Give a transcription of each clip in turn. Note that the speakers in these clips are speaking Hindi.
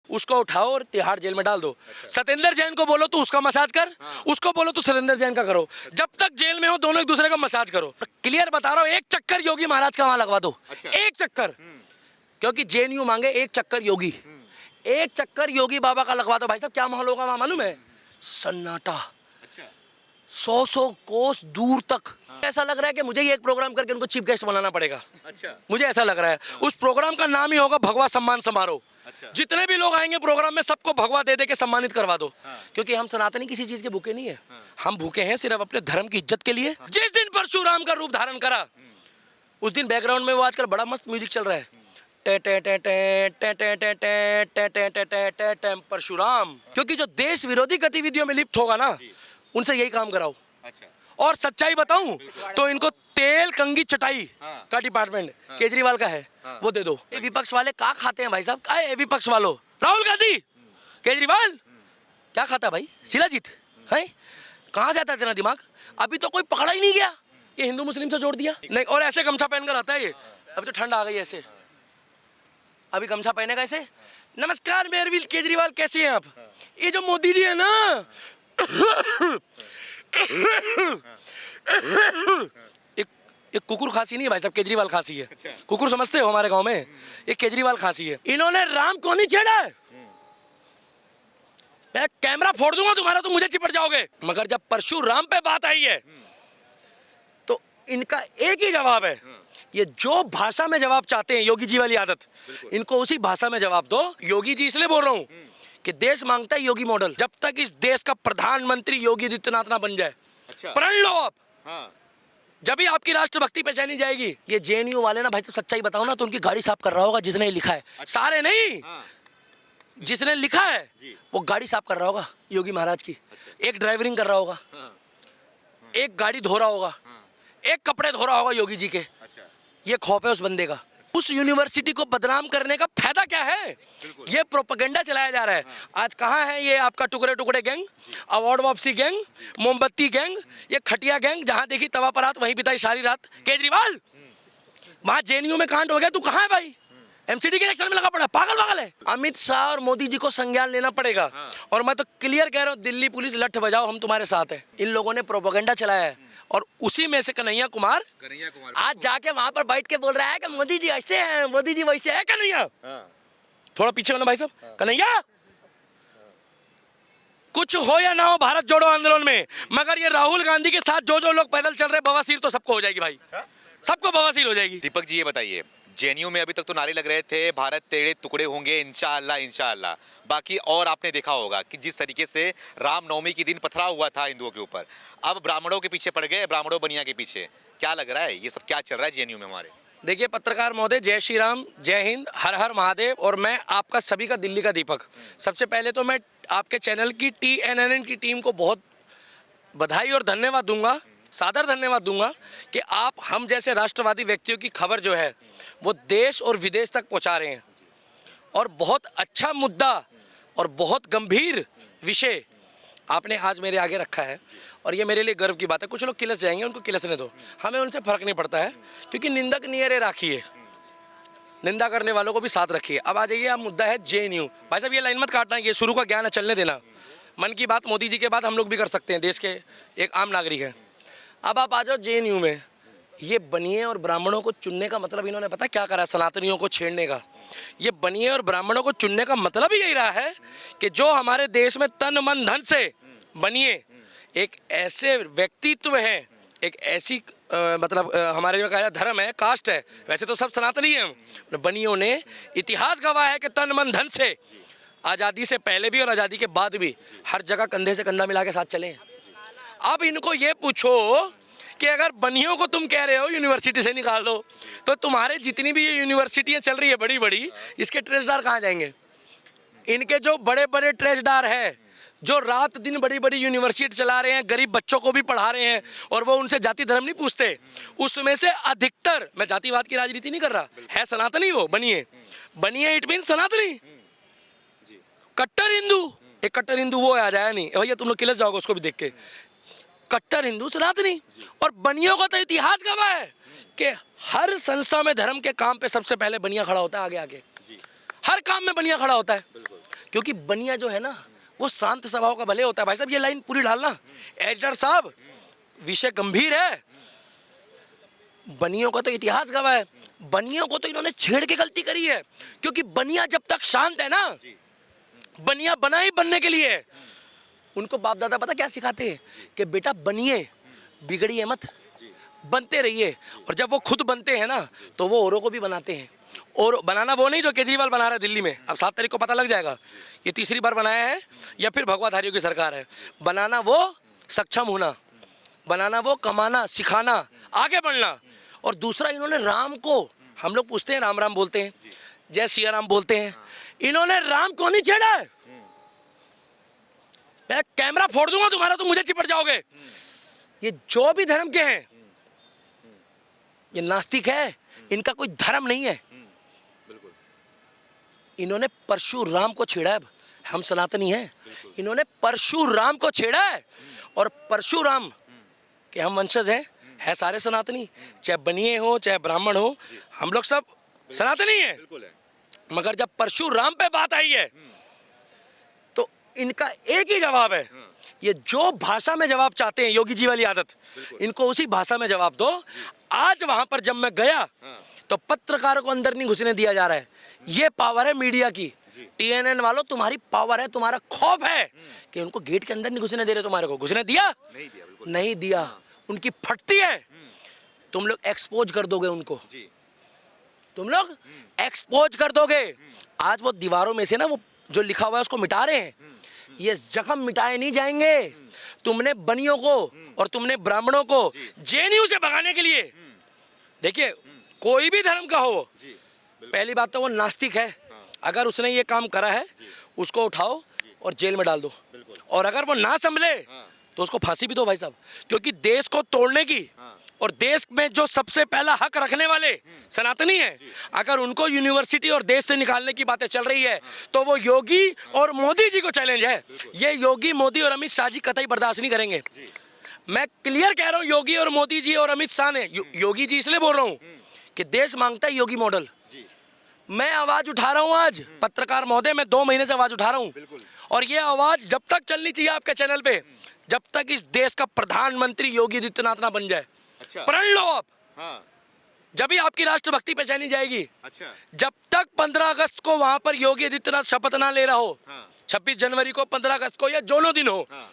उसको उठाओ और तिहाड़ जेल में डाल दो। सत्येंद्र जैन को बोलो तो उसका मसाज कर, उसको बोलो तो सत्येंद्र जैन का करो। जब तक जेल में हो दोनों एक दूसरे का मसाज करो। क्लियर बता रहा हूँ, एक चक्कर योगी महाराज का वहां लगवा दो, एक चक्कर, क्योंकि जेएनयू मांगे एक चक्कर योगी, एक चक्कर योगी बाबा का लगवा दो। भाई साहब क्या माहौल होगा वहां मालूम है? सन्नाटा, 100 कोस दूर तक। ऐसा लग रहा है कि मुझे ये एक प्रोग्राम करके उनको चीफ गेस्ट बनाना पड़ेगा। मुझे ऐसा लग रहा है। उस प्रोग्राम का नाम ही होगा भगवा सम्मान समारोह। जितने भी लोग आएंगे प्रोग्राम में सबको भगवा दे दे के सम्मानित करवा दो। क्योंकि हम सनातनी किसी चीज के भूखे नहीं है, हम भूखे हैं सिर्फ अपने धर्म की इज्जत के लिए। जिस दिन परशुराम का रूप धारण करा उस दिन बैकग्राउंड में वो आजकल बड़ा मस्त म्यूजिक चल रहा है, परशुराम। क्योंकि जो देश विरोधी गतिविधियों में लिप्त होगा ना उनसे यही काम कराओ। और सच्चाई बताऊं तो इनको तेल कंगी चटाई का डिपार्टमेंट केजरीवाल का है, वो दे दो। ये विपक्ष वाले क्या खाते हैं भाई साहब? क्या विपक्ष वालों? राहुल गांधी, केजरीवाल क्या खाता भाई? शिलाजीत है, कहाँ से आता है तेरा दिमाग? अभी तो कोई पकड़ा ही नहीं गया, ये हिंदू मुस्लिम से जोड़ दिया नहीं। और ऐसे गमछा पहनकर आता है ये, अभी तो ठंड आ गई ऐसे, अभी गमछा पहने का ऐसे। नमस्कार मैं अरविंद केजरीवाल, कैसे हैं आप? ये जो मोदी जी है ना एक कुकुर खांसी नहीं है भाई साहब, केजरीवाल खांसी है। कुकुर समझते हो हमारे गांव में, ये केजरीवाल खांसी है। इन्होंने राम को नहीं छेड़ा है, मैं कैमरा फोड़ दूंगा तुम्हारा तो मुझे चिपट जाओगे। मगर जब परशुराम पे बात आई है तो इनका एक ही जवाब है, ये जो भाषा में जवाब चाहते हैं, योगी जी वाली आदत, इनको उसी भाषा में जवाब दो। योगी जी इसलिए बोल रहा हूं कि देश मांगता है योगी मॉडल। जब तक इस देश का प्रधानमंत्री योगी आदित्यनाथ ना बन जाए, प्रण लो आप, जब भी आपकी राष्ट्रभक्ति पहचानी जाएगी। ये जेएनयू वाले ना भाई साहब सच्चाई बताओ ना तो उनकी गाड़ी साफ कर रहा होगा जिसने लिखा है, सारे नहीं, जिसने लिखा है वो गाड़ी साफ कर रहा होगा योगी महाराज की, एक ड्राइवरिंग कर रहा होगा, एक गाड़ी धो रहा होगा, एक कपड़े धो रहा होगा योगी जी के। ये खौफ है उस बंदे का। उस यूनिवर्सिटी को बदनाम करने का फायदा क्या है? ये प्रोपेगेंडा चलाया जा रहा है। आज कहाँ है ये आपका टुकड़े टुकड़े गैंग, अवार्ड वापसी गैंग, मोमबत्ती गैंग, ये खटिया गैंग, जहां देखी तवा पर रात वहीं बिताई सारी रात। केजरीवाल वहां जेएनयू में कांड हो गया, तू कहाँ है भाई? एमसीडी के इलेक्शन में लगा पड़ा, पागल है। अमित शाह और मोदी जी को संज्ञान लेना पड़ेगा। और मैं तो क्लियर कह रहा हूँ, दिल्ली पुलिस लठ बजाओ, हम तुम्हारे साथ है। इन लोगों ने प्रोपेगेंडा चलाया है और उसी में से कन्हैया कुमार आज जाके वहां पर बैठ के बोल रहा है कि मोदी जी ऐसे हैं, मोदी जी वैसे है। कन्हैया थोड़ा पीछे होना भाई साहब। कन्हैया कुछ हो या ना हो भारत जोड़ो आंदोलन में, मगर ये राहुल गांधी के साथ जो लोग पैदल चल रहे, बवासीर तो सबको हो जाएगी भाई, सबको बवासीर हो जाएगी। दीपक जी ये बताइए, जेएनयू में अभी तक तो नारे लग रहे थे भारत तेरे टुकड़े होंगे इंशाअल्लाह इंशाअल्लाह, बाकी और आपने देखा होगा कि जिस तरीके से रामनवमी के दिन पथराव हुआ था हिंदुओं के ऊपर, अब ब्राह्मणों के पीछे पड़ गए, ब्राह्मणों बनिया के पीछे। क्या लग रहा है ये सब क्या चल रहा है जेएनयू में हमारे? देखिए पत्रकार महोदय, जय श्री राम, जय हिंद, हर हर महादेव। और मैं आपका सभी का दिल्ली का दीपक। सबसे पहले तो मैं आपके चैनल की TNNN की टीम को बहुत बधाई और धन्यवाद दूंगा, सादर धन्यवाद दूंगा कि आप हम जैसे राष्ट्रवादी व्यक्तियों की खबर जो है वो देश और विदेश तक पहुंचा रहे हैं। और बहुत अच्छा मुद्दा और बहुत गंभीर विषय आपने आज मेरे आगे रखा है और ये मेरे लिए गर्व की बात है। कुछ लोग किलस जाएंगे, उनको किलसने दो, हमें उनसे फर्क नहीं पड़ता है, क्योंकि निंदक नियरे राखिए, निंदा करने वालों को भी साथ रखिए। अब आ जाइए, आप मुद्दा है जेएनयू। भाई साहब ये लाइन मत काटना, ये शुरू का ज्ञान है, चलने देना। मन की बात मोदी जी के बाद हम लोग भी कर सकते हैं, देश के एक आम नागरिक है। अब आप आ जाओ जेएनयू में। ये बनिए और ब्राह्मणों को चुनने का मतलब इन्होंने पता क्या करा? सनातनियों को छेड़ने का। ये बनिए और ब्राह्मणों को चुनने का मतलब ही यही रहा है कि जो हमारे देश में तन मन धन से बनिए, एक ऐसे व्यक्तित्व है, एक ऐसी मतलब हमारे में कहा धर्म है, कास्ट है, वैसे तो सब सनातनी हैं। बनियों ने इतिहास गवाह है कि तन मन धन से आज़ादी से पहले भी और आज़ादी के बाद भी हर जगह कंधे से कंधा मिला के साथ चले। अब इनको ये पूछो कि अगर बनियों को तुम कह रहे हो यूनिवर्सिटी से निकाल दो, तो तुम्हारे जितनी भी ये यूनिवर्सिटियां चल रही है बड़ी बड़ी, इसके ट्रेसदार कहाँ जाएंगे? इनके जो बड़े बड़े ट्रेसदार हैं, जो रात दिन बड़ी बड़ी यूनिवर्सिटी चला रहे हैं, गरीब बच्चों को भी पढ़ा रहे हैं, और वो उनसे जाति धर्म नहीं पूछते, उसमें से अधिकतर, मैं जातिवाद की राजनीति नहीं कर रहा, है सनातनी। वो बनिए, बनिए इट मीन सनातनी, कट्टर हिंदू। एक कट्टर हिंदू वो आ जाया नहीं भैया, तुम लोग किलस जाओगे उसको भी देख के। कट्टर हिंदू सनातनी। और बनियों का तो इतिहास गवाह है कि हर संस्था में धर्म के काम पे सबसे पहले बनिया खड़ा होता है, आगे आगे हर काम में बनिया खड़ा होता है। क्योंकि बनिया जो है ना वो शांत स्वभाव का भले होता है। भाई साहब ये लाइन पूरी डालना, एडिटर साहब विषय गंभीर है। बनियों का तो इतिहास गवाह है, बनियों को तो इन्होंने छेड़ के गलती करी है, क्योंकि बनिया जब तक शांत है ना, बनिया बना ही बनने के लिए है। उनको बाप दादा पता क्या सिखाते हैं कि बेटा बनिए, बिगड़िए मत, बनते रहिए। और जब वो खुद बनते हैं ना तो वो औरों को भी बनाते हैं। और बनाना वो नहीं जो केजरीवाल बना रहा है दिल्ली में, अब 7 तारीख को पता लग जाएगा ये तीसरी बार बनाया है या फिर भगवाधारियों की सरकार है। बनाना वो सक्षम होना, बनाना वो कमाना, सिखाना, आगे बढ़ना। और दूसरा इन्होंने राम को, हम लोग पूछते हैं राम राम बोलते हैं, जय सिया राम बोलते हैं, इन्होंने राम को नहीं छेड़ा है। मैं कैमरा फोड़ दूंगा तुम्हारा तो मुझे चिपट जाओगे। ये जो भी धर्म के हैं, ये नास्तिक है, इनका कोई धर्म नहीं है। इन्होंने परशुराम को छेड़ा है। हम सनातनी हैं, इन्होंने परशुराम को छेड़ा है। और परशुराम के हम वंशज हैं, है सारे सनातनी, चाहे बनिए हो चाहे ब्राह्मण हो, हम लोग सब सनातनी हैं। मगर जब परशुराम पे बात आई है तो इनका एक ही जवाब है, ये जो भाषा में जवाब चाहते हैं, योगी जी वाली आदत, इनको उसी भाषा में जवाब दो। आज वहां पर जब मैं गया तो पत्रकारों को अंदर नहीं घुसने दिया जा रहा है। ये पावर है मीडिया की। टीएनएन वालों तुम्हारी पावर है, तुम्हारा खौफ है कि उनको गेट के अंदर नहीं घुसने दे रहे। तुम्हारे को घुसने दिया? नहीं दिया। उनकी फटती है, तुम लोग एक्सपोज कर दोगे उनको, तुम लोग एक्सपोज कर दोगे। आज वो दीवारों में से ना वो जो लिखा हुआ है उसको मिटा रहे हैं। ये जख्म मिटाए नहीं जाएंगे। तुमने बनियों को और तुमने ब्राह्मणों को जेएनयू से भगाने के लिए, देखिए कोई भी धर्म का हो, पहली बात तो वो नास्तिक है। अगर उसने ये काम करा है उसको उठाओ और जेल में डाल दो, और अगर वो ना संभले तो उसको फांसी भी दो भाई साहब। क्योंकि देश को तोड़ने की और देश में जो सबसे पहला हक रखने वाले सनातनी हैं, अगर उनको यूनिवर्सिटी और देश से निकालने की बातें चल रही है तो वो योगी और मोदी जी को चैलेंज है। ये योगी, मोदी और अमित शाह जी कतई बर्दाश्त नहीं करेंगे। मैं क्लियर कह रहा हूँ, योगी और मोदी जी और अमित शाह ने, योगी जी इसलिए बोल रहा हूँ कि देश मांगता है योगी मॉडल। मैं आवाज उठा रहा हूँ आज, पत्रकार महोदय, मैं 2 महीने से आवाज उठा रहा हूँ, और ये आवाज जब तक चलनी चाहिए आपके चैनल पे, जब तक इस देश का प्रधानमंत्री योगी आदित्यनाथ ना बन जाए। अच्छा। प्रण लो आप। हाँ। जब भी आपकी राष्ट्रभक्ति पहचानी जाएगी। अच्छा। जब तक 15 अगस्त को वहां पर योगी आदित्यनाथ शपथ ना ले रहा हो, हाँ। 26 जनवरी को, 15 अगस्त को, या दोनों दिन हो, हाँ।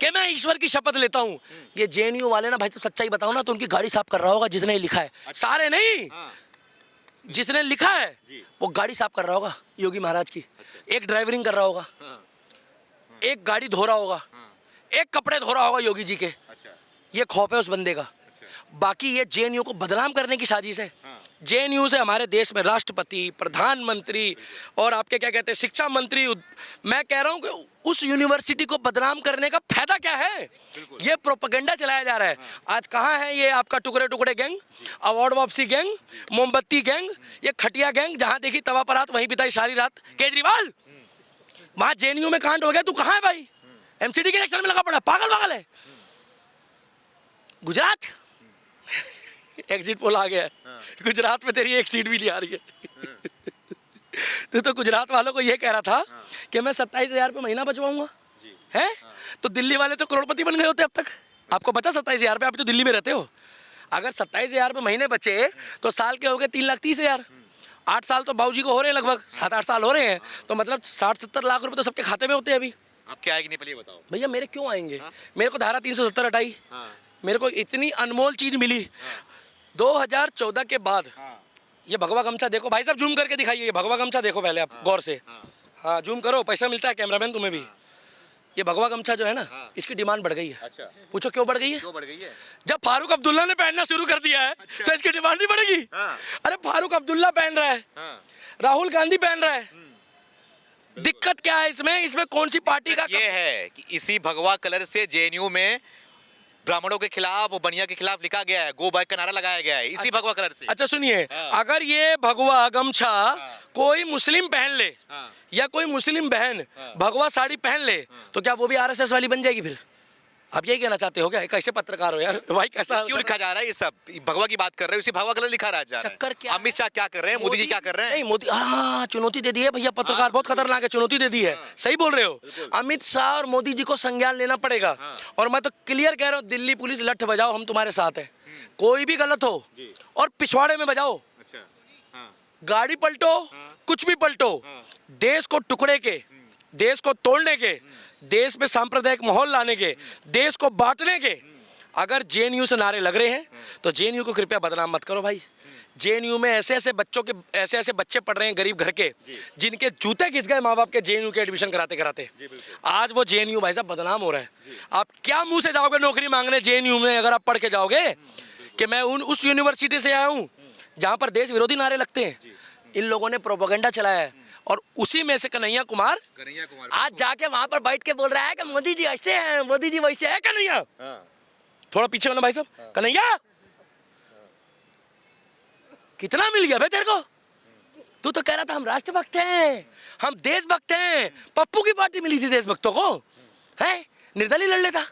कि मैं ईश्वर की शपथ लेता हूँ। ये जेएनयू वाले ना भाई तो सच्चाई बताओ ना, तो उनकी गाड़ी साफ कर रहा होगा जिसने लिखा है। अच्छा। सारे नहीं, हाँ। जिसने लिखा है वो गाड़ी साफ कर रहा होगा योगी महाराज की। अच्छा। एक ड्राइवरिंग कर रहा होगा, हाँ। एक गाड़ी धो रहा होगा, हाँ। एक कपड़े धो रहा होगा योगी जी के। अच्छा। ये खौफ है उस बंदे का। अच्छा। बाकी ये जेएनयू को बदनाम करने की साजिश है। हाँ। जेएनयू से हमारे देश में राष्ट्रपति, प्रधानमंत्री और आपके क्या कहते हैं शिक्षा मंत्री, मैं कह रहा हूं कि उस यूनिवर्सिटी को बदनाम करने का फायदा क्या है? ये प्रोपेगेंडा चलाया जा रहा है। हाँ। आज कहाँ है ये आपका टुकड़े टुकड़े गैंग, अवार्ड वापसी गैंग, मोमबत्ती गैंग, ये खटिया गैंग, जहां देखी तवा पर रात वहीं बिताई सारी रात। केजरीवाल वहां जेएनयू में कांड हो गया, तू कहाँ है भाई? एमसीडी के इलेक्शन में लगा पड़ा, पागल है। गुजरात एग्जिट पोल आ गया है। हाँ। गुजरात में तेरी एक सीट भी नहीं आ रही है। हाँ। तो गुजरात वालों को ये कह रहा था, हाँ। कि मैं 27,000 रुपये महीना बचवाऊंगा, है? हाँ। तो दिल्ली वाले तो करोड़पति बन गए होते अब तक। आपको बचा 27,000 रुपये? आप तो दिल्ली में रहते हो। अगर 27,000 रुपये महीने बचे तो साल के हो गए 3,30,000। 8 साल तो बाबूजी को हो रहे हैं, लगभग 7-8 साल हो रहे हैं। तो मतलब 60-70 लाख रुपए तो सबके खाते में होते हैं अभी। आप क्या आएगी नहीं, पहले बताओ भैया। मेरे क्यों आएंगे? मेरे को धारा 370 हटाई, मेरे को इतनी अनमोल चीज मिली 2014 के बाद। ये भगवा गमछा देखो भाई साहब, जूम करके दिखाइए। ये भगवा गमछा देखो पहले आप गौर से। हाँ जूम करो, पैसा मिलता है कैमरामैन तुम्हें भी। ये भगवा गमछा जो है ना, इसकी डिमांड बढ़ गई है। अच्छा। पूछो क्यों बढ़ गई है? जब फारूक अब्दुल्ला ने पहनना शुरू कर दिया है। अच्छा। तो इसकी डिमांड नहीं बढ़ेगी? अरे फारूक अब्दुल्ला पहन रहा है, राहुल गांधी पहन रहा है, दिक्कत क्या है इसमें? इसमें कौन सी पार्टी का? ये है कि इसी भगवा कलर से जेएनयू में ब्राह्मणों के खिलाफ और बनिया के खिलाफ लिखा गया है, गो बैक का नारा लगाया गया है, इसी भगवा कलर से। अच्छा सुनिए, अगर ये भगवा गमछा कोई मुस्लिम पहन ले, या कोई मुस्लिम बहन भगवा साड़ी पहन ले, तो क्या वो भी आरएसएस वाली बन जाएगी फिर? आप यही कहना चाहते हो क्या? कैसे पत्रकार हो यार भाई, कैसा क्यों लिखा जा रहा है ये सब? भगवा की बात कर रहे हो, इसी भगवा कलर लिखा रहा जा रहा चक्कर है। क्या है? अमित शाह क्या कर रहे हैं, मोदी जी क्या कर रहे हैं? नहीं मोदी, हाँ चुनौती दे दी है भैया, पत्रकार बहुत खतरनाक है, चुनौती दे दी है। सही बोल रहे हो, अमित शाह और मोदी जी को संज्ञान लेना पड़ेगा। और मैं तो क्लियर कह रहा हूँ, दिल्ली पुलिस लठ बजाओ, हम तुम्हारे साथ है। कोई भी गलत हो और पिछवाड़े में बजाओ, अच्छा, हाँ, गाड़ी पलटो, कुछ भी पलटो, देश को टुकड़े के, देश को तोड़ने के, देश में सांप्रदायिक माहौल लाने के, देश को बांटने के अगर जेएनयू से नारे लग रहे हैं तो जेएनयू को कृपया बदनाम मत करो भाई। जेएनयू में ऐसे ऐसे बच्चे पढ़ रहे हैं गरीब घर के, जिनके जूते घिस गए माँ बाप के जेएनयू के एडमिशन कराते कराते। आज वो जेएनयू भाई साहब बदनाम हो रहा है। आप क्या मुंह से जाओगे नौकरी मांगने जेएनयू में, अगर आप पढ़ के जाओगे कि मैं उस यूनिवर्सिटी से आया हूँ जहाँ पर देश विरोधी नारे लगते हैं। इन लोगों ने प्रोपेगेंडा चलाया है और उसी में से कन्हैया कुमार आज जाके वहां पर बैठ के बोल रहा है कि मोदी जी ऐसे हैं, मोदी जी वैसे है। कन्हैया थोड़ा पीछे होना भाई साहब। कन्हैया कितना मिल गया भाई तेरे को? तू तो कह रहा था हम राष्ट्रभक्त हैं, हम देशभक्त हैं। पप्पू की पार्टी मिली थी देशभक्तों को, है निर्दलीय लड़ लेता।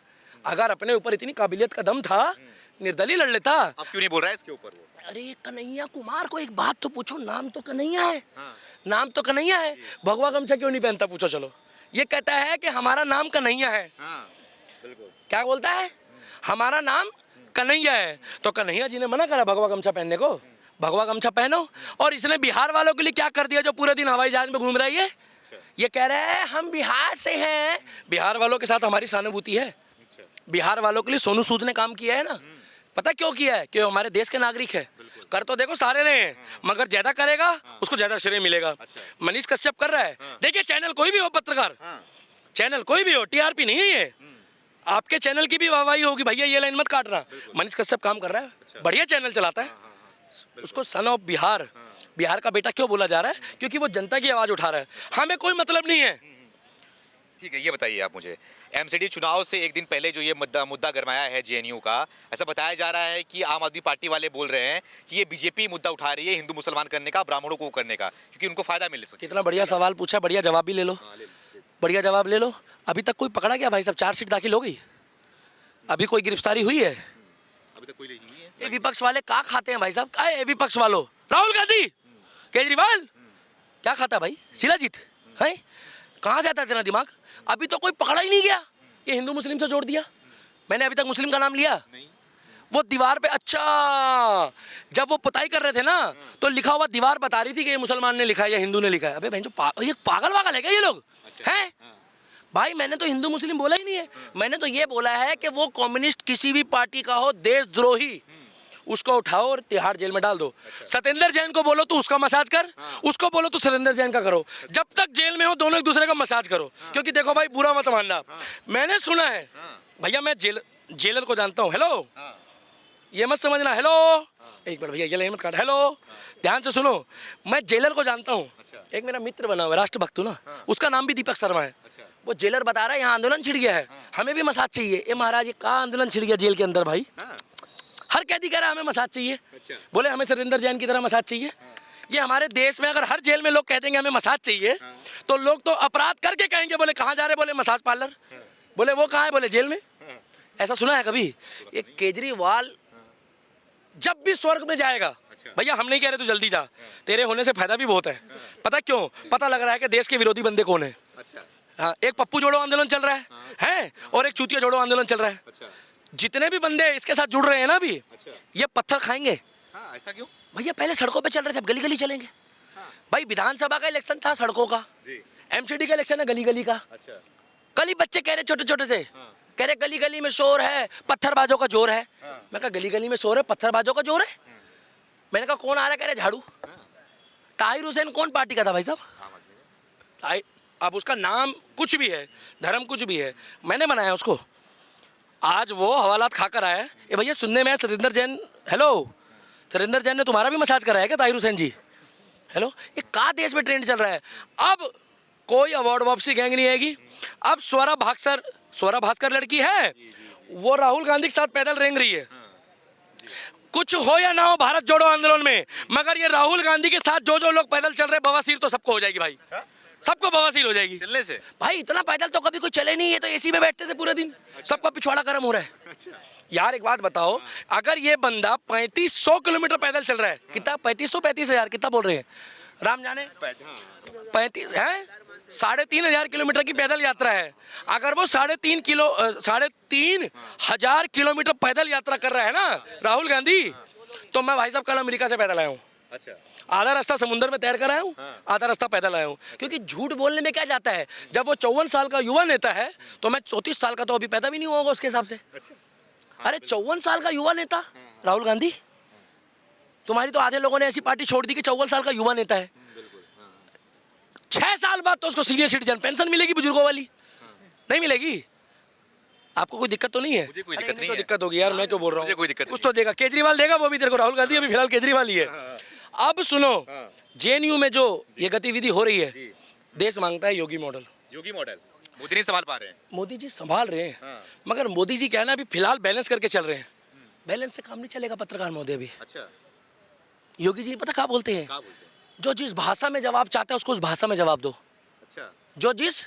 अगर अपने ऊपर इतनी काबिलियत का दम था, निर्दलीय लड़ लेता। अब क्यों नहीं बोल रहा है इसके ऊपर वो? अरे कन्हैया कुमार को एक बात तो पूछो, नाम तो कन्हैया है। नाम तो कन्हैया है, भगवा गमछा क्यों नहीं पहनता पूछो। चलो, ये कहता है कि हमारा नाम कन्हैया है। बिल्कुल। क्या बोलता है? हमारा नाम कन्हैया है। तो कन्हैया जी ने मना करा भगवा गमछा पहनने को, भगवा गमछा पहनो। और इसने बिहार वालों के लिए क्या कर दिया जो पूरे दिन हवाई जहाज में घूम रहा है? ये कह रहे हैं हम बिहार से हैं। बिहार वालों के साथ हमारी सहानुभूति है। बिहार वालों के लिए सोनू सूद ने काम किया है ना। पता क्यों किया है? क्यों हमारे देश के नागरिक है। कर तो देखो सारे रहे हैं, मगर ज्यादा करेगा उसको ज्यादा श्रेय मिलेगा। मनीष कश्यप कर रहा है। देखिए चैनल कोई भी हो, पत्रकार चैनल कोई भी हो, टीआरपी नहीं है ये। आपके चैनल की भी वाहवाही होगी भैया, ये लाइन मत काटना। मनीष कश्यप काम कर रहा है, बढ़िया चैनल चलाता है। उसको सन ऑफ बिहार, बिहार का बेटा क्यों बोला जा रहा है? क्योंकि वो जनता की आवाज उठा रहा है। हमें कोई मतलब नहीं है। ठीक है, ये बताइए आप मुझे, एमसीडी चुनाव से एक दिन पहले जो ये मुद्दा गरमाया है जेएनयू का, ऐसा बताया जा रहा है कि आम आदमी पार्टी वाले बोल रहे हैं कि ये बीजेपी मुद्दा उठा रही है हिंदू मुसलमान करने का, ब्राह्मणों को करने का, क्योंकि उनको फायदा मिल सके। कितना बढ़िया सवाल पूछा, बढ़िया जवाब भी ले लो। बढ़िया जवाब ले लो। अभी तक कोई पकड़ा गया भाई साहब? चार्जशीट दाखिल हो गई, अभी कोई गिरफ्तारी हुई है? अभी तक कोई नहीं है। ये विपक्ष वाले क्या खाते हैं भाई साहब? क्या है विपक्ष वालों? राहुल गांधी, केजरीवाल क्या खाता भाई? शिलाजीत है? कहाँ जाता है तेरा दिमाग? अभी तो कोई पकड़ा ही नहीं गया। ये हिंदू मुस्लिम से जोड़ दिया। मैंने अभी तक मुस्लिम का नाम लिया नहीं। वो दीवार पे, अच्छा जब वो पुताई कर रहे थे ना तो लिखा हुआ दीवार बता रही थी कि ये मुसलमान ने लिखा है या हिंदू ने लिखा है। अबे बहन ये पागल वागल है क्या ये लोग? हैं भाई, मैंने तो हिंदू मुस्लिम बोला ही नहीं है। मैंने तो ये बोला है कि वो कम्युनिस्ट किसी भी पार्टी का हो, देशद्रोही, उसको उठाओ और तिहाड़ जेल में डाल दो। सत्येंद्र जैन को बोलो तो उसका मसाज कर, उसको बोलो तो सत्येंद्र जैन का करो। जब तक जेल में हो दोनों एक दूसरे का मसाज करो। क्योंकि देखो भाई, बुरा मत मानना, मैंने सुना है भैया, मैं जेलर को जानता हूँ। हेलो, ये मत समझना। हेलो, एक मिनट भैया, ये लाइन मत काट। हेलो, ध्यान से सुनो, मैं जेलर को जानता हूँ। एक मेरा मित्र बना हुआ है, राष्ट्रभक्त ना, उसका नाम भी दीपक शर्मा है। वो जेलर बता रहा है यहाँ आंदोलन छिड़ गया है, हमें भी मसाज चाहिए। ये महाराज, ये कहाँ आंदोलन छिड़ गया जेल के अंदर भाई? हर कैदी कह रहा है हमें मसाज चाहिए। बोले हमें सत्येंद्र जैन की तरह मसाज चाहिए। ये हमारे देश में अगर हर जेल में लोग कह देंगे हमें मसाज चाहिए, तो लोग तो अपराध करके कहेंगे, बोले कहाँ जा रहे? बोले मसाज पार्लर। बोले वो कहाँ है? बोले जेल में। ऐसा सुना है कभी? ये केजरीवाल जब भी स्वर्ग में जाएगा, भैया हम नहीं कह रहे तू जल्दी जा, तेरे होने से फायदा भी बहुत है। पता क्यों? पता लग रहा है कि देश के विरोधी बंदे कौन है। हाँ, एक पप्पू जोड़ो आंदोलन चल रहा है और एक चूतिया जोड़ो आंदोलन चल रहा है। जितने भी बंदे इसके साथ जुड़ रहे हैं ना अभी, ये पत्थर खाएंगे। ऐसा क्यों? भैया पहले सड़कों पे चल रहे थे, अब गली गली चलेंगे। भाई विधानसभा का इलेक्शन था सड़कों का, एमसीडी का इलेक्शन है गली गली का। कल ही बच्चे कह रहे छोटे छोटे से, कह रहे गली गली में शोर है, पत्थरबाजों का जोर है। मैं कहा गली गली में शोर है, पत्थरबाजों का जोर है? मैंने कहा कौन आ रहा है? कह रहे झाड़ू। ताहिर हुसैन कौन पार्टी का था भाई साहब? अब उसका नाम कुछ भी है, धर्म कुछ भी है, मैंने बनाया उसको। आज वो हवालात खाकर आया है। ये भैया सुनने में है सत्येंद्र जैन, हेलो, सत्येंद्र जैन ने तुम्हारा भी मसाज कराया क्या ताहिर हुसैन जी? हेलो, ये कहाँ देश में ट्रेंड चल रहा है? अब कोई अवार्ड वापसी गैंग नहीं आएगी। अब स्वरा भास्कर लड़की है, वो राहुल गांधी के साथ पैदल रेंग रही है। कुछ हो या ना हो भारत जोड़ो आंदोलन में, मगर ये राहुल गांधी के साथ जो जो लोग पैदल चल रहे, बवासीर तो सबको हो जाएगी भाई। सबको बवासीर हो जाएगी चलने से? भाई। इतना पैदल तो कभी कोई चले नहीं, ये तो एसी में बैठते थे पूरे दिन। सबका पिछवाड़ा गर्म हो रहा है यार। एक बात बताओ, अगर ये बंदा 3500 किलोमीटर पैदल चल रहा है, कितना 3500 35,000 कितना बोल रहे हैं राम जाने, 35 है 3,500 किलोमीटर की पैदल यात्रा है। अगर वो 3,500 किलोमीटर पैदल यात्रा कर रहा है ना राहुल गांधी, तो मैं भाई साहब कल अमेरिका से पैदल आया हूँ। अच्छा, आधा रास्ता समुद्र में तैर कर आया हूँ, आधा रास्ता पैदल आया हूँ। क्योंकि झूठ बोलने में क्या जाता है, जब वो 54 साल का युवा नेता है तो मैं 34 साल का तो अभी पैदा भी नहीं हुआ होगा उसके हिसाब से। अरे 54 साल का युवा नेता राहुल गांधी, तुम्हारी तो आधे लोगों ने ऐसी पार्टी छोड़ दी कि 54 साल का युवा नेता है। 6 साल बाद तो उसको सीनियर सिटीजन पेंशन मिलेगी बुजुर्गों वाली, नहीं मिलेगी। आपको कोई दिक्कत तो नहीं है? मुझे कोई अरे दिक्कत इन्हें नहीं तो है। दिक्कत होगी यार, मैं क्यों बोल रहा मुझे हूँ। कोई दिक्कत कुछ तो देगा, केजरीवाल देगा वो भी तेरे को, राहुल गांधी अभी फिलहाल केजरीवाल ही है। अब सुनो, जेएनयू में जो ये गतिविधि हो रही है, देश मांगता है योगी मॉडल। योगी मॉडल मोदी नहीं संभाल पा रहे हैं। मोदी जी संभाल रहे हैं, मगर मोदी जी क्या है ना, अभी फिलहाल बैलेंस करके चल रहे हैं। बैलेंस से काम नहीं चलेगा पत्रकार महोदय। अभी अच्छा, योगी जी पता क्या बोलते हैं, क्या बोलते हैं? जो जिस भाषा में जवाब चाहते हैं उसको उस भाषा में जवाब दो। अच्छा, जो जिस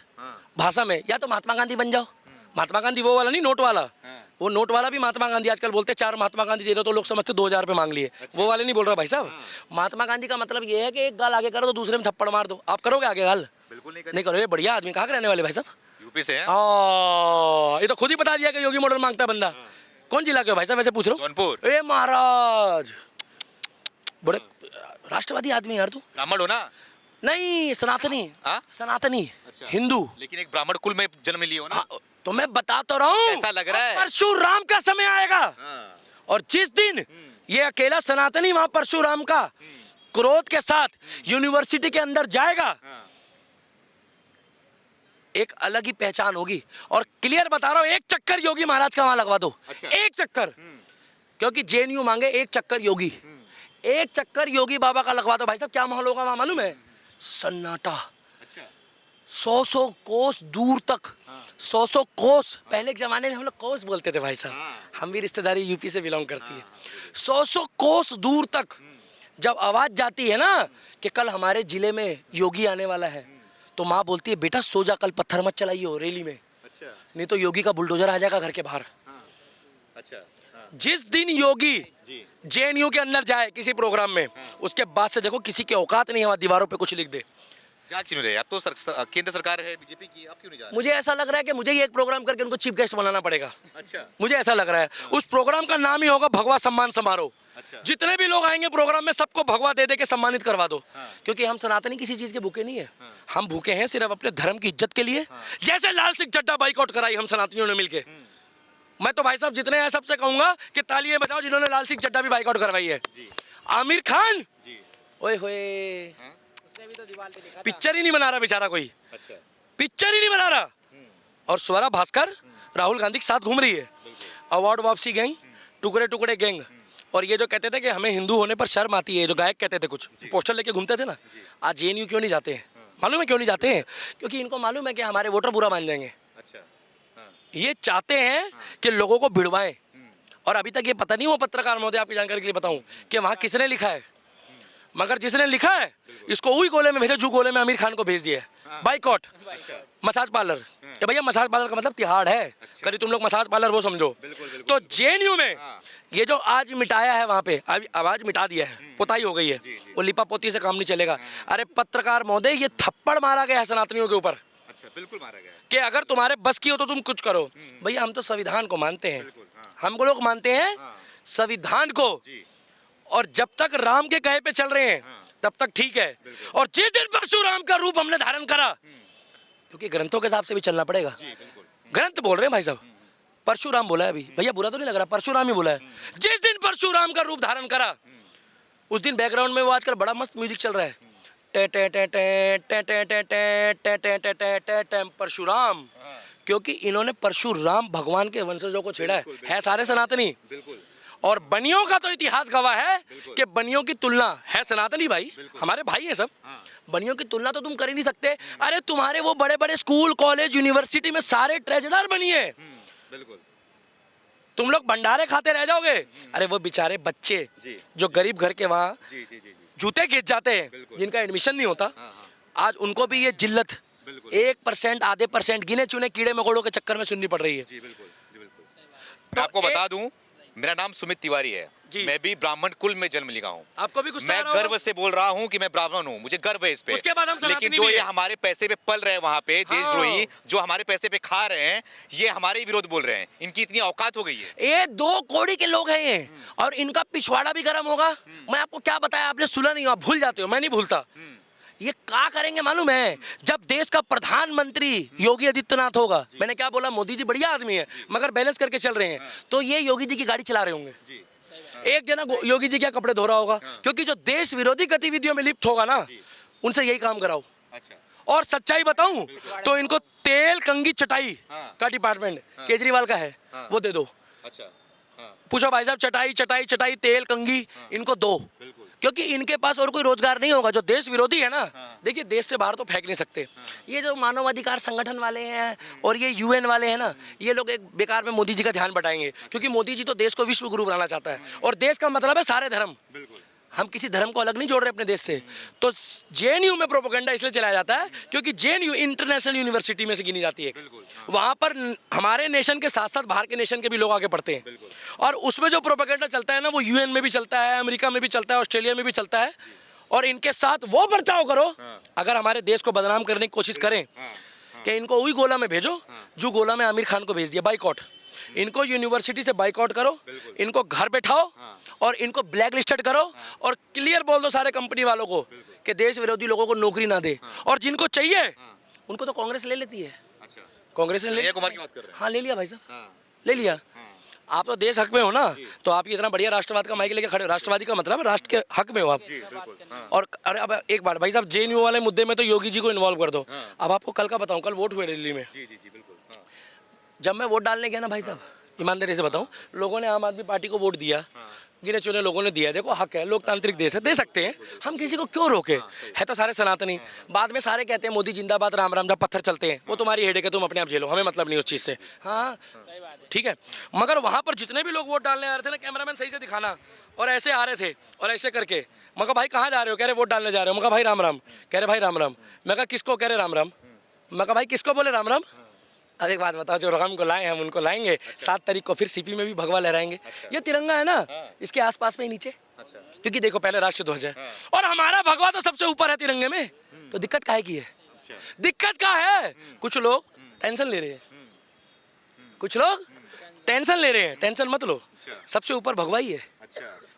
भाषा में, या तो महात्मा गांधी बन जाओ। महात्मा गांधी वो वाला नहीं, नोट वाला। वो नोट वाला भी महात्मा गांधी आजकल बोलते हैं, 4 महात्मा गांधी दे दो तो लोग समझते 2,000 रुपये मांग लिए। वो वाले नहीं बोल रहा भाई साहब। महात्मा गांधी का मतलब ये है कि एक गाल आगे करो तो दूसरे में थप्पड़ मार दो। आप करोगे आगे गाल? बिल्कुल नहीं करो। ये बढ़िया आदमी कहाँ के रहने वाले भाई साहब? यूपी से हैं। ये तो खुद ही बता दिया कि योगी मॉडल मांगता है बंदा। कौन जिला के हो भाई साहब वैसे पूछ रहा हूँ? जौनपुर। ए महाराज, बड़े राष्ट्रवादी आदमी यार तू। ब्राह्मण हो ना? नहीं, सनातनी। हाँ? सनातनी अच्छा। हिंदू। लेकिन एक ब्राह्मण कुल में जन्म लिए हो ना? हाँ, तो मैं बता तो रहा हूँ, ऐसा लग रहा है। परशुराम का समय आएगा। और जिस दिन ये अकेला सनातनी वहां परशुराम का क्रोध के साथ यूनिवर्सिटी के अंदर जाएगा, एक अलग ही पहचान होगी। और क्लियर बता रहा हूं, एक चक्कर योगी महाराज का वहां लगवा दो। अच्छा। एक चक्कर, क्योंकि जेएनयू मांगे एक चक्कर योगी। एक चक्कर योगी बाबा का लगवा दो भाई साहब, क्या माहौल होगा वहां मालूम है? सन्नाटा। अच्छा, 100 कोस दूर तक, 100 कोस। पहले के जमाने में हम लोग कोस बोलते थे भाई साहब, हम भी रिश्तेदारी यूपी से बिलोंग करती है। 100 कोस दूर तक जब आवाज जाती है ना कि कल हमारे जिले में योगी आने वाला है, तो माँ बोलती है बेटा सो जा, कल पत्थर मत चलाइयो रैली में, अच्छा, नहीं तो योगी का बुलडोजर आ जाएगा घर के बाहर। अच्छा, जिस दिन योगी जेएनयू के अंदर जाए किसी प्रोग्राम में, उसके बाद से देखो किसी के औकात नहीं है वहां दीवारों पे कुछ लिख दे। जा क्यों नहीं रहे? अब तो केंद्र सरकार है बीजेपी की, आप क्यों नहीं जा रहे? मुझे ऐसा लग रहा है कि मुझे ही एक प्रोग्राम करके उनको चीफ गेस्ट बनाना पड़ेगा। अच्छा, मुझे ऐसा लग रहा है। उस प्रोग्राम का नाम ही होगा भगवा सम्मान समारोह। अच्छा। जितने भी लोग आएंगे प्रोग्राम में, सबको भगवा दे दे के सम्मानित करवा दो। क्योंकि हम सनातनी किसी चीज के भूखे नहीं है। हम भूखे हैं सिर्फ अपने धर्म की इज्जत के लिए। जैसे लाल सिंह चड्ढा बाइकआउट कराई हम सनातनियों ने मिलके। मैं तो भाई साहब जितने हैं सबसे कहूंगा कि तालियां बजाओ जिन्होंने लाल सिंह चड्ढा भी बाइकआउट करवाई है। आमिर खान, ओए होए, पिक्चर ही नहीं बना रहा बेचारा कोई। अच्छा, पिक्चर ही नहीं बना रहा। और स्वरा भास्कर राहुल गांधी के साथ घूम रही है। अवार्ड वापसी गैंग, टुकड़े टुकड़े गैंग। और ये जो कहते थे कि हमें हिंदू होने पर शर्म आती है, जो गायक कहते थे कुछ पोस्टर लेके घूमते थे ना, आज जेएनयू क्यों नहीं जाते हैं? मालूम है क्यों नहीं जाते हैं? क्योंकि इनको मालूम है कि हमारे वोटर बुरा मान जाएंगे। अच्छा, ये चाहते हैं कि लोगों को भिड़वाएं। और अभी तक ये पता नहीं, वो पत्रकार महोदय आपकी जानकारी के लिए बताऊं कि वहां किसने लिखा है, मगर जिसने लिखा है इसको वही गोले में भेजे जो गोले में आमिर खान को भेज दिया है। बाइकआउट मसाज पार्लर, कि भैया मसाज पार्लर का मतलब तिहाड़ है, कभी तुम लोग मसाज पार्लर वो समझो। तो जेएनयू में ये जो आज मिटाया है, वहां पे आवाज मिटा दिया है, पुताई हो गई है, वो लिपा पोती से काम नहीं चलेगा। अरे पत्रकार महोदय, ये थप्पड़ मारा गया है सनातनियों के ऊपर। अच्छा, बिल्कुल मारा गया कि अगर तुम्हारे बस की हो तो तुम कुछ करो। भैया हम तो संविधान को मानते हैं, हम लोग मानते हैं संविधान को। और जब तक राम के कहे पे चल रहे हैं तब तक ठीक है। और जिस दिन परशुराम का रूप हमने धारण करा, क्योंकि ग्रंथों के हिसाब से भी चलना पड़ेगा। ग्रंथ बोल रहे हैं भाई साहब, परशुराम बोला है अभी। भैया बुरा तो नहीं लग रहा, परशुराम ही बोला है। जिस दिन परशुराम का रूप धारण करा, उस दिन बैकग्राउंड में वो आजकल बड़ा मस्त म्यूजिक चल रहा है, परशुराम। क्योंकि इन्होंने परशुराम भगवान के वंशजों को छेड़ा है सारे सनातनी। और बनियों का तो इतिहास गवाह है कि बनियों की तुलना है सनातनी भाई, हमारे भाई हैं सब। बनियों की तुलना तो तुम कर ही नहीं सकते। अरे तुम्हारे वो बड़े बड़े स्कूल कॉलेज यूनिवर्सिटी में सारे ट्रेजरर बनिए, तुम लोग भंडारे खाते रह जाओगे। अरे वो बेचारे बच्चे जो गरीब घर के वहाँ जूते खींच जाते हैं, जिनका एडमिशन नहीं होता, आज उनको भी ये जिल्लत 1% आधे परसेंट गिने चुने कीड़े मकोड़ों के चक्कर में सुननी पड़ रही है। जी बिल्कुल जी बिल्कुल। मैं आपको बता दूं, मेरा नाम सुमित तिवारी है, मैं भी ब्राह्मण कुल में जन्म लिया हूँ। आपको भी गुस्सा मैं आ रहा होगा? गर्व से बोल रहा हूँ कि मैं ब्राह्मण हूँ, मुझे गर्व है इस पे। उसके बाद हम लेकिन सनातनी जो भी ये है। हमारे पैसे पे पल रहे हैं वहाँ पे देशद्रोही, हाँ। जो हमारे पैसे पे खा रहे हैं, ये हमारे विरोध बोल रहे हैं। इनकी इतनी औकात हो गई है। ये 2 कौड़ी के लोग हैं ये, और इनका पिछवाड़ा भी गर्म होगा। मैं आपको क्या बताया, आपने सुना नहीं, आप भूल जाते हो, मैं नहीं भूलता। ये क्या करेंगे मालूम है, जब देश का प्रधानमंत्री योगी आदित्यनाथ होगा, मैंने क्या बोला, मोदी जी बढ़िया आदमी है मगर बैलेंस करके चल रहे हैं, तो ये योगी जी की गाड़ी चला रहे होंगे। एक जना योगी जी क्या कपड़े धो रहा होगा, क्योंकि जो देश विरोधी गतिविधियों में लिप्त होगा ना, उनसे यही काम कराओ। और सच्चाई बताऊं तो इनको तेल कंगी चटाई का डिपार्टमेंट केजरीवाल का है, वो दे दो। पूछो भाई साहब, चटाई चटाई चटाई तेल कंगी इनको दो, क्योंकि इनके पास और कोई रोजगार नहीं होगा। जो देश विरोधी है ना, देखिए देश से बाहर तो फेंक नहीं सकते। ये जो मानवाधिकार संगठन वाले हैं और ये यूएन वाले हैं ना, ये लोग एक बेकार में मोदी जी का ध्यान बटाएंगे, क्योंकि मोदी जी तो देश को विश्व गुरु बनाना चाहता है, और देश का मतलब है सारे धर्म। हम किसी धर्म को अलग नहीं जोड़ रहे अपने देश से। तो जेएनयू में प्रोपेगेंडा इसलिए चलाया जाता है क्योंकि जेएनयू इंटरनेशनल यूनिवर्सिटी में से गिनी जाती है। वहाँ पर हमारे नेशन के साथ साथ बाहर के नेशन के भी लोग आके पढ़ते हैं, और उसमें जो प्रोपेगेंडा चलता है ना, वो यूएन में भी चलता है, अमेरिका में भी चलता है, ऑस्ट्रेलिया में भी चलता है। और इनके साथ वो बर्ताव करो, अगर हमारे देश को बदनाम करने की कोशिश करें कि इनको वही गोला में भेजो जो गोला में आमिर खान को भेज दिया, बाइकआउट। इनको यूनिवर्सिटी से बाइकआउट करो, इनको घर बैठाओ और इनको ब्लैक लिस्टेड करो, और क्लियर बोल दो सारे कंपनी वालों को कि देश विरोधी लोगों को नौकरी ना दे। और जिनको चाहिए उनको तो कांग्रेस ले लेती है। कांग्रेस ने ले, कुमार की बात कर रहे हैं। हाँ ले लिया भाई साहब, ले लिया। आप तो देश हक में हो ना, तो आप इतना बढ़िया राष्ट्रवाद का माइक लेके खड़े हो। राष्ट्रवादी का मतलब राष्ट्र के हक में हो आप। और अरे अब एक बात भाई साहब, जेएनयू वाले मुद्दे में तो योगी जी को इन्वॉल्व कर दो। अब आपको कल का बताऊं, कल वोट हुए दिल्ली में। जब मैं वोट डालने गया ना भाई साहब, ईमानदारी से बताऊं, लोगों ने आम आदमी पार्टी को वोट दिया, गिने चुने लोगों ने दिया। देखो हक है, लोकतांत्रिक देश है, दे सकते हैं, हम किसी को क्यों रोके। है तो सारे सनातनी। बाद में सारे कहते हैं मोदी जिंदाबाद, राम राम, जब पत्थर चलते हैं वो तुम्हारी हेडेक है, तुम अपने आप झेलो, हमें मतलब नहीं उस चीज़ से। हाँ ठीक है, मगर वहाँ पर जितने भी लोग वोट डालने आ रहे थे ना, कैमरामैन सही से दिखाना, और ऐसे आ रहे थे और ऐसे करके, मैं कहा भाई कहाँ जा रहे हो, कह रहे वोट डालने जा रहे हो। मैं कहा भाई राम राम, कह रहे भाई राम राम। मैं कहा किसको, कह रहे राम राम। मैं कहा भाई किसको बोले राम राम। अब एक बात बताओ, जो राम को लाए हम उनको लाएंगे। 7 तारीख को फिर सीपी में भी भगवा लहराएंगे। ये तिरंगा है ना, इसके आसपास में ही नीचे, क्योंकि देखो पहले राष्ट्र ध्वज है और हमारा भगवा तो सबसे ऊपर है तिरंगे में, तो दिक्कत काहे की है। दिक्कत क्या है, कुछ लोग टेंशन ले रहे हैं, कुछ लोग टेंशन ले रहे हैं। टेंशन मत लो, सबसे ऊपर भगवा ही है,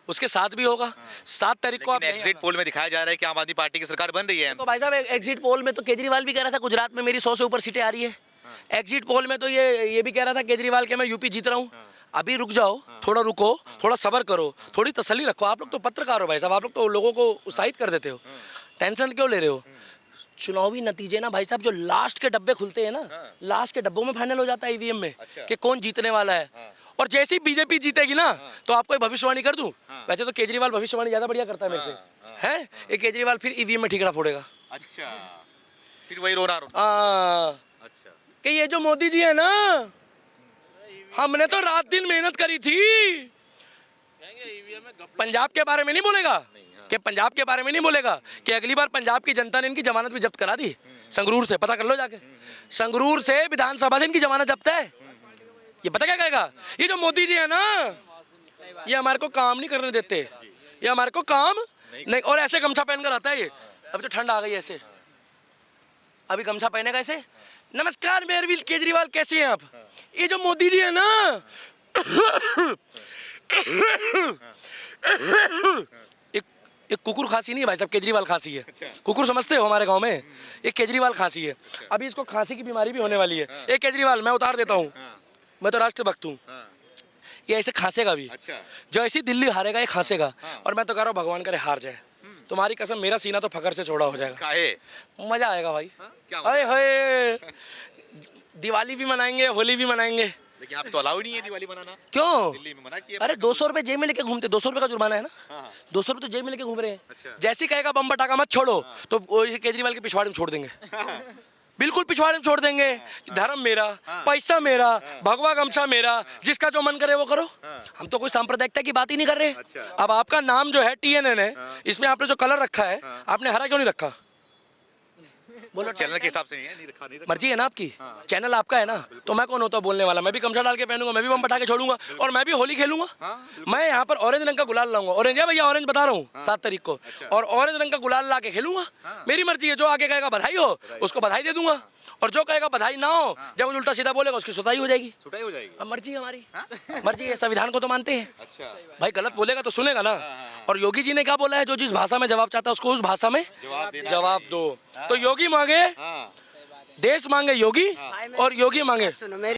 उसके साथ भी होगा। 7 तारीख को आप एग्जिट पोल में दिखाया जा रहा है कि आम आदमी पार्टी की सरकार बन रही है। तो भाई साहब एग्जिट पोल में तो केजरीवाल भी कह रहा था गुजरात में मेरी 100 से ऊपर सीटें आ रही है। एग्जिट पोल में तो ये भी कह रहा था केजरीवाल के मैं यूपी जीत रहा हूँ। अभी रुक जाओ, थोड़ा रुको, थोड़ा सब्र करो, थोड़ी तसल्ली रखो। आप लोग तो पत्रकार हो भाई साहब, आप लोग तो लोगों को उत्साहित कर देते हो, टेंशन क्यों ले रहे हो। चुनावी नतीजे ना भाई साहब, जो लास्ट के डब्बे खुलते हैं ना, लास्ट के डब्बों में फाइनल हो जाता है ईवीएम में कि कौन जीतने वाला है। और जैसे ही बीजेपी जीतेगी ना, तो आपको एक भविष्यवाणी कर दूं। वैसे तो केजरीवाल भविष्यवाणी ज्यादा बढ़िया करता है मेरे से, है। ये केजरीवाल फिर ईवीएम में ठीकरा फोड़ेगा। अच्छा, फिर वही रोना। अच्छा, कि ये जो मोदी जी है ना, हमने तो रात दिन मेहनत करी थी। पंजाब के बारे में नहीं बोलेगा, कि पंजाब के बारे में नहीं बोलेगा कि अगली बार पंजाब की जनता ने इनकी जमानत भी जब्त करा दी। संगरूर से पता कर लो जाके, संगरूर से विधानसभा से इनकी जमानत जब्त है। ये पता क्या कहेगा, ये जो मोदी जी है ना, ये हमारे को काम नहीं करने देते, ये हमारे को काम नहीं। और ऐसे गमछा पहनकर आता है ये, अभी तो ठंड आ गई ऐसे, अभी गमछा पहनेगा ऐसे। नमस्कार मेयर अरविंद केजरीवाल, कैसे हैं आप। ये जो मोदी जी है ना, एक कुकुर खांसी नहीं है भाई साहब, केजरीवाल खांसी है। कुकुर समझते हो हमारे गांव में, एक केजरीवाल खांसी है। अभी इसको खांसी की बीमारी भी होने वाली है। एक केजरीवाल, मैं उतार देता हूँ, मैं तो राष्ट्रभक्त हूँ। ये ऐसे खांसेगा भी, जो ऐसी दिल्ली हारेगा ये खांसेगा। और मैं तो कह रहा हूँ भगवान करे हार जाए, तुम्हारी कसम, मेरा सीना तो फकर से छोड़ा हो जाएगा। मजा आएगा भाई, हाय हाय। दिवाली भी मनाएंगे, होली भी मनाएंगे। लेकिन आप तो अलाउ नहीं है दिवाली मनाना। क्यों, दिल्ली में मना किया। अरे 200 रुपए जेब में लेके घूमते, 200 रुपए का जुर्माना है ना, 200 रुपए तो जेब में लेके घूम रहे हैं। जैसे कहेगा बम पटाखा मत छोड़ो, तो केजरीवाल के पिछवाड़े में छोड़ देंगे। बिल्कुल पिछवाड़े में छोड़ देंगे। धर्म मेरा, पैसा मेरा, भगवा गमछा मेरा, जिसका जो मन करे वो करो। हम तो कोई सांप्रदायिकता की बात ही नहीं कर रहे। अब आपका नाम जो है TNN है, इसमें आपने जो कलर रखा है, आपने हरा क्यों नहीं रखा। बोलो। चैनल के हिसाब से नहीं है, नहीं रखा, नहीं रखा। मर्जी है ना आपकी, चैनल आपका है ना, तो मैं कौन होता हूँ बोलने वाला? मैं भी गमछा डाल के पहनूंगा, मैं भी बम पटाखे छोड़ूंगा और मैं भी होली खेलूंगा। मैं यहाँ पर ऑरेंज रंग का गुलाल लाऊंगा, ऑरेंज है भैया, ऑरेंज बता रहा हूँ 7 तारीख को, और ऑरेंज रंग का गुलाल ला के खेलूंगा। मेरी मर्जी है, जो आगे कहेगा बधाई हो उसको बधाई दे दूंगा, और जो कहेगा बधाई ना हो, जब वो उल्टा सीधा बोलेगा उसकी सुताई हो जाएगी। सुटाई हो जाएगी। अब मर्जी है हमारी, मर्जी है, संविधान को तो मानते हैं अच्छा, भाई, गलत बोलेगा तो सुनेगा ना। और योगी जी ने क्या बोला है, जो जिस भाषा में जवाब चाहता है उसको उस भाषा में जवाब दो। तो योगी मांगे हाँ, देश, मांगे योगी, और योगी मांगे सुनो मेरी